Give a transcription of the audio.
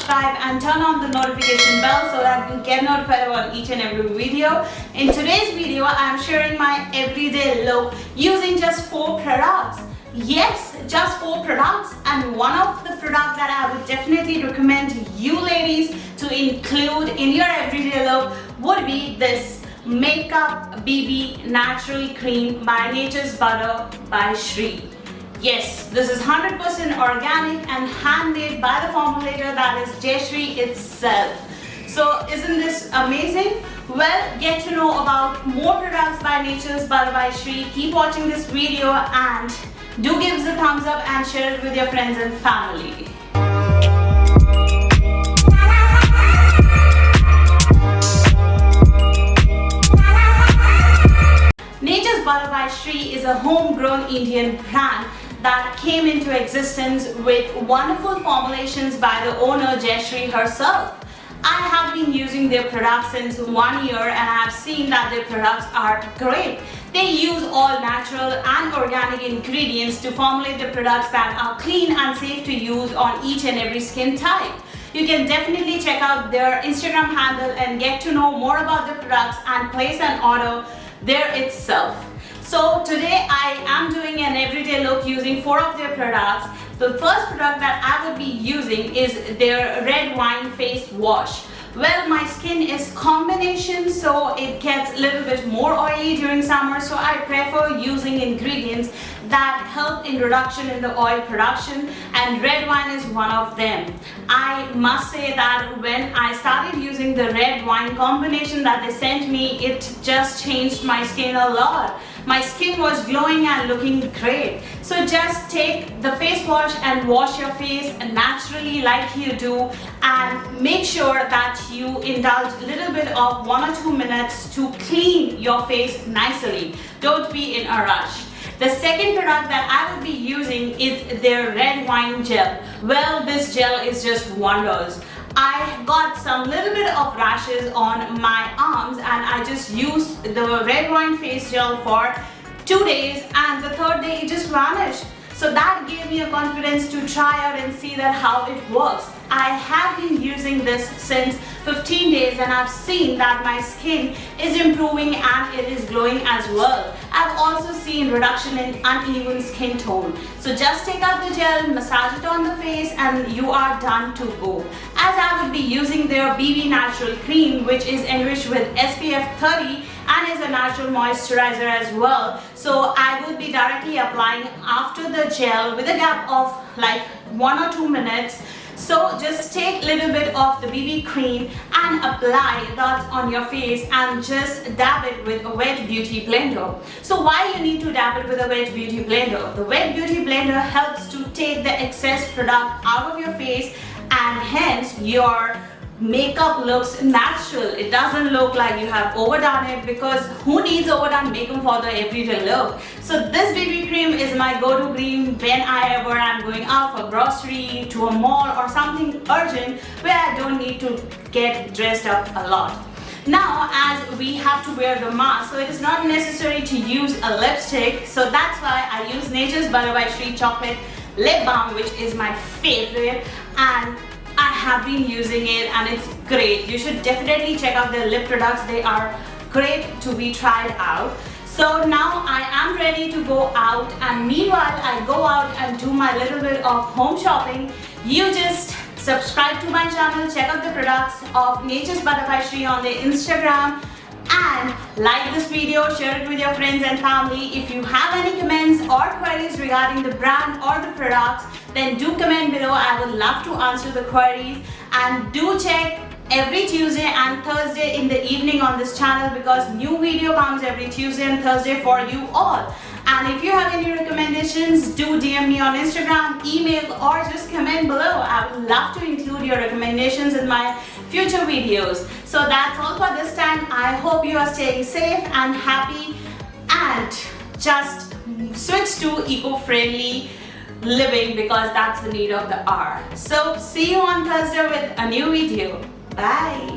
subscribe and turn on the notification bell so that you get notified about each and every video. In today's video, I am sharing my everyday look using just 4 products. Yes, just 4 products, and one of the products that I would definitely recommend you ladies to include in your everyday look would be this Makeup BB Natural Cream by Nature's Butter by Shree. Yes, this is 100% organic and handmade by the formulator, that is Jayashree itself. So isn't this amazing? Well, get to know about more products by Nature's Butter by Shree. Keep watching this video and do give us a thumbs up and share it with your friends and family. Nature's Butter by Shree is a homegrown Indian brand that came into existence with wonderful formulations by the owner Jayashree herself. I have been using their products since 1 year and I have seen that their products are great. They use all natural and organic ingredients to formulate the products that are clean and safe to use on each and every skin type. You can definitely check out their Instagram handle and get to know more about the products and place an order there itself. So today I am doing an everyday look using 4 of their products. The first product that I would be using is their red wine face wash. Well, my skin is combination, so it gets a little bit more oily during summer, so I prefer using ingredients that help in reduction in the oil production, and red wine is one of them. I must say that when I started using the red wine combination that they sent me, it just changed my skin a lot. My skin was glowing and looking great. So just take the face wash and wash your face naturally like you do, and make sure that you indulge a little bit of 1 or 2 minutes to clean your face nicely. Don't be in a rush. The second product that I will be using is their red wine gel. Well, this gel is just wonders. I got some little bit of rashes on my arms and I just used the red wine face gel for 2 days, and the 3rd day it just vanished. So that gave me a confidence to try out and see that how it works. I have been using this since 15 days and I've seen that my skin is improving and it is glowing as well. I've also seen reduction in uneven skin tone. So just take out the gel, massage it on the face, and you are done to go. As I would be using their BB Natural Cream, which is enriched with SPF 30 and is a natural moisturizer as well. So I will be directly applying after the gel with a gap of like 1 or 2 minutes. So just take a little bit of the BB cream and apply that on your face and just dab it with a wet beauty blender. So why you need to dab it with a wet beauty blender? The wet beauty blender helps to take the excess product out of your face, and hence your makeup looks natural. It doesn't look like you have overdone it, because who needs overdone makeup for the everyday look? So this BB cream is my go-to cream when I ever am going out for grocery, to a mall or something urgent where I don't need to get dressed up a lot. Now, as we have to wear the mask, so it is not necessary to use a lipstick, so that's why I use Nature's Butter by Shree Chocolate Lip Balm, which is my favorite, and I have been using it and it's great. You should definitely check out their lip products. They are great to be tried out. So now I am ready to go out, and meanwhile I go out and do my little bit of home shopping. You just subscribe to my channel, check out the products of Nature's Butter by Shree on their Instagram, and like this video, share it with your friends and family. If you have any comments or queries regarding the brand or the products, then do comment below. I would love to answer the queries, and do check every Tuesday and Thursday in the evening on this channel, because new video comes every Tuesday and Thursday for you all. And if you have any recommendations, do DM me on Instagram, email, or just comment below. I would love to include your recommendations in my future videos. So that's all for this time. I hope you are staying safe and happy, and just switch to eco-friendly living, because that's the need of the hour. So see you on Thursday with a new video. Bye.